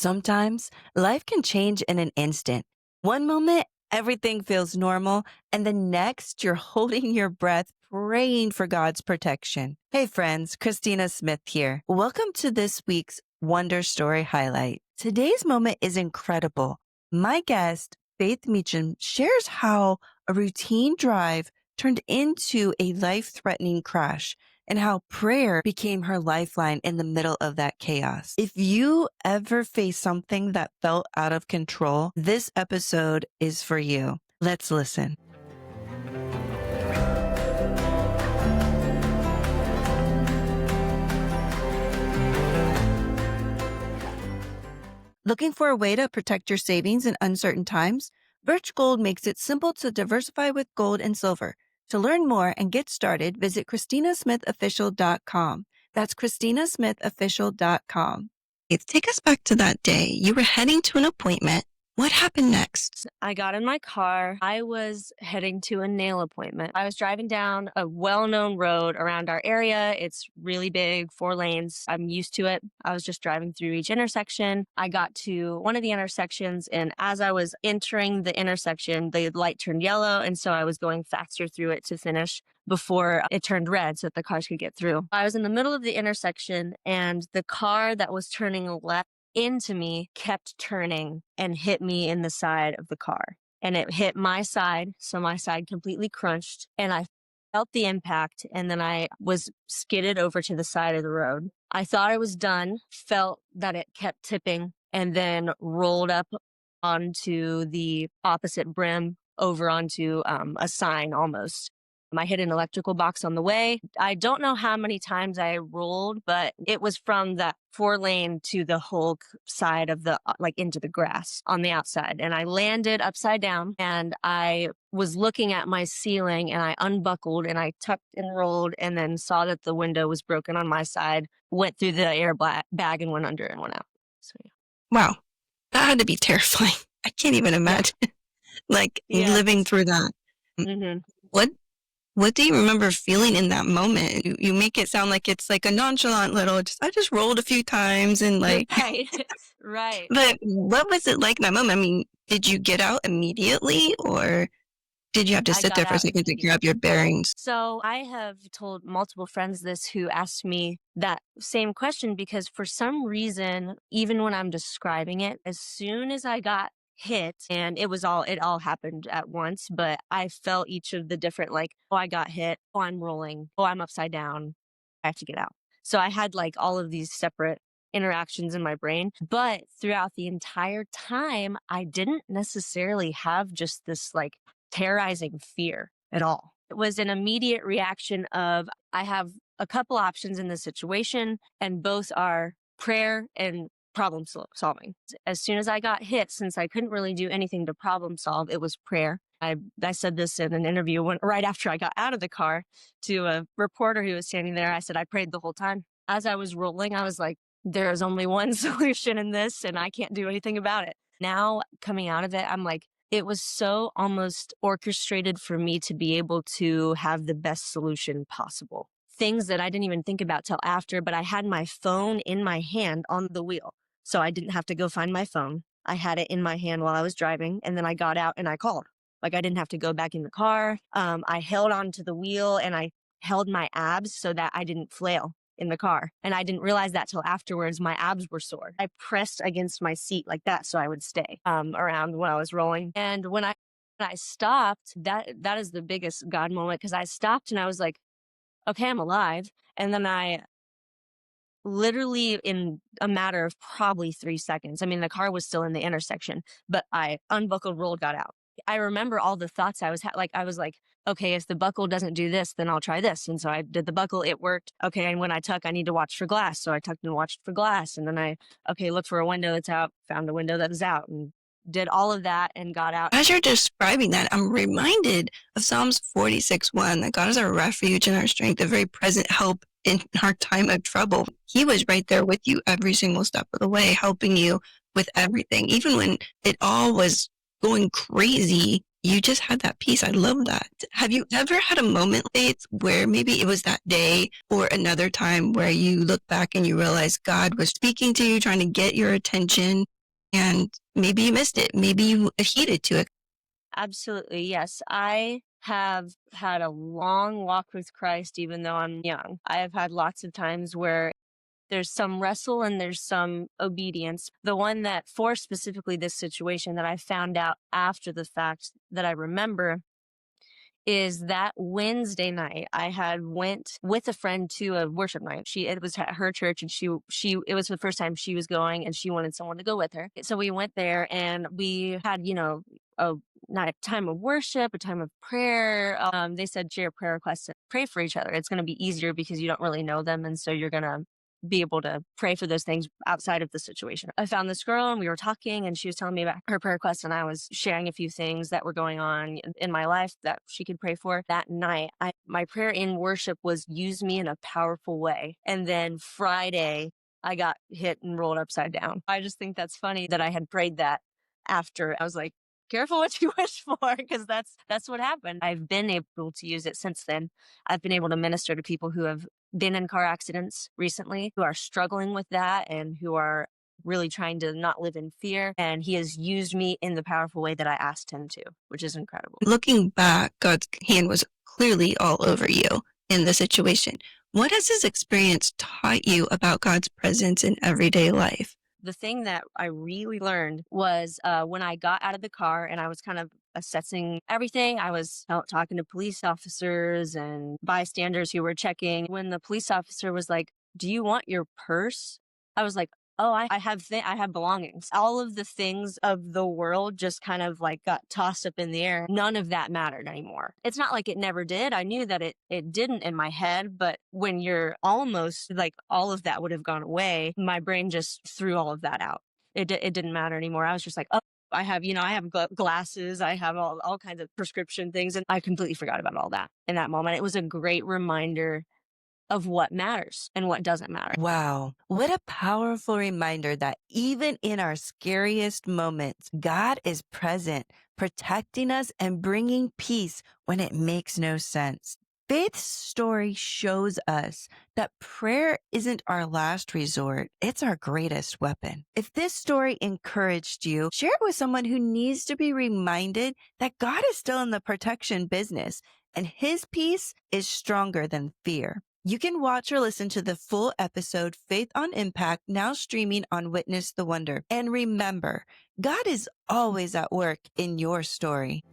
Sometimes life can change in an instant. One moment, everything feels normal, and the next, you're holding your breath, praying for God's protection. Hey, friends, Christina Smith here. Welcome to this week's Wonder Story Highlight. Today's moment is incredible. My guest, Faith Meacham, shares how a routine drive turned into a life threatening crash and how prayer became her lifeline in the middle of that chaos. If you ever face something that felt out of control, this episode is for you. Let's listen. Looking for a way to protect your savings in uncertain times? Birch Gold makes it simple to diversify with gold and silver. To learn more and get started, visit ChristinaSmithOfficial.com. That's ChristinaSmithOfficial.com. Take us back to that day. You were heading to an appointment. What happened next? I got in my car. I was heading to a nail appointment. I was driving down a well-known road around our area. It's really big, 4 lanes. I'm used to it. I was just driving through each intersection. I got to one of the intersections, and as I was entering the intersection, the light turned yellow, and so I was going faster through it to finish before it turned red so that the cars could get through. I was in the middle of the intersection, and the car that was turning left into me kept turning and hit me in the side of the car. And it hit my side, so my side completely crunched, and I felt the impact, and then I was skidded over to the side of the road. I thought I was done, felt that it kept tipping, and then rolled up onto the opposite brim over onto a sign almost. I hit an electrical box on the way. I don't know how many times I rolled, but it was from that 4-lane to the whole side of the, into the grass on the outside. And I landed upside down, and I was looking at my ceiling, and I unbuckled and I tucked and rolled, and then saw that the window was broken on my side, went through the bag and went under and went out. So, yeah. Wow, that had to be terrifying. I can't even imagine living through that. Mm-hmm. What do you remember feeling in that moment? You make it sound like it's like a nonchalant little, I just rolled a few times and Right. But what was it like in that moment? I mean, did you get out immediately, or did you have to sit there for a second to grab your bearings? So I have told multiple friends this who asked me that same question, because for some reason, even when I'm describing it, as soon as I got hit, and it all happened at once, but I felt each of the different, I got hit, I'm rolling, I'm upside down, I have to get out. So I had all of these separate interactions in my brain, but throughout the entire time, I didn't necessarily have just this terrorizing fear at all. It was an immediate reaction of, I have a couple options in this situation, and both are prayer and problem solving. As soon as I got hit, since I couldn't really do anything to problem solve, it was prayer. I said this in an interview right after I got out of the car to a reporter who was standing there. I said, I prayed the whole time. As I was rolling, I was like, there is only one solution in this, and I can't do anything about it. Now, coming out of it, I'm like, it was so almost orchestrated for me to be able to have the best solution possible. Things that I didn't even think about till after, but I had my phone in my hand on the wheel. So I didn't have to go find my phone. I had it in my hand while I was driving, and then I got out and I called. I didn't have to go back in the car. I held onto the wheel, and I held my abs so that I didn't flail in the car. And I didn't realize that till afterwards. My abs were sore. I pressed against my seat like that so I would stay around when I was rolling. And when I stopped, that is the biggest God moment, because I stopped and I was like, okay, I'm alive. And then I literally, in a matter of probably 3 seconds, I mean, the car was still in the intersection, but I unbuckled, rolled, got out. I remember all the thoughts I was I was like, okay, if the buckle doesn't do this, then I'll try this. And so I did the buckle, it worked. Okay, and when I tuck, I need to watch for glass. So I tucked and watched for glass. And then looked for a window that's out, found a window that was out, and did all of that and got out. As you're describing that, I'm reminded of Psalms 46:1, that God is our refuge and our strength, a very present help in our time of trouble. He was right there with you every single step of the way, helping you with everything. Even when it all was going crazy, you just had that peace. I love that. Have you ever had a moment, Faith, where maybe it was that day or another time where you look back and you realize God was speaking to you, trying to get your attention, and maybe you missed it. Maybe you heeded to it. Absolutely, yes. I have had a long walk with Christ even though I'm young. I have had lots of times where there's some wrestle and there's some obedience. The one that for specifically this situation that I found out after the fact that I remember is that Wednesday night I had went with a friend to a worship night. It was at her church, and she it was the first time she was going, and she wanted someone to go with her. So we went there and we had, a night time of worship, a time of prayer. They said share prayer requests and pray for each other. It's going to be easier because you don't really know them, and so you're going to be able to pray for those things outside of the situation. I found this girl and we were talking, and she was telling me about her prayer requests, and I was sharing a few things that were going on in my life that she could pray for. That night, my prayer in worship was use me in a powerful way. And then Friday, I got hit and rolled upside down. I just think that's funny that I had prayed that after. I was like, careful what you wish for, because that's what happened. I've been able to use it since then. I've been able to minister to people who have been in car accidents recently, who are struggling with that and who are really trying to not live in fear. And he has used me in the powerful way that I asked him to, which is incredible. Looking back, God's hand was clearly all over you in the situation. What has this experience taught you about God's presence in everyday life? The thing that I really learned was when I got out of the car and I was kind of assessing everything. I was out talking to police officers and bystanders who were checking. When the police officer was like, "Do you want your purse?" I was like, "Oh, I have I have belongings." All of the things of the world just kind of like got tossed up in the air. None of that mattered anymore. It's not like it never did. I knew that it didn't in my head, but when you're almost like all of that would have gone away, my brain just threw all of that out. It didn't matter anymore. I was just like, "Oh, I have, I have glasses, I have all kinds of prescription things." And I completely forgot about all that in that moment. It was a great reminder of what matters and what doesn't matter. Wow. What a powerful reminder that even in our scariest moments, God is present, protecting us and bringing peace when it makes no sense. Faith's story shows us that prayer isn't our last resort. It's our greatest weapon. If this story encouraged you, share it with someone who needs to be reminded that God is still in the protection business and his peace is stronger than fear. You can watch or listen to the full episode Faith on Impact, now streaming on Witness the Wonder. And remember, God is always at work in your story.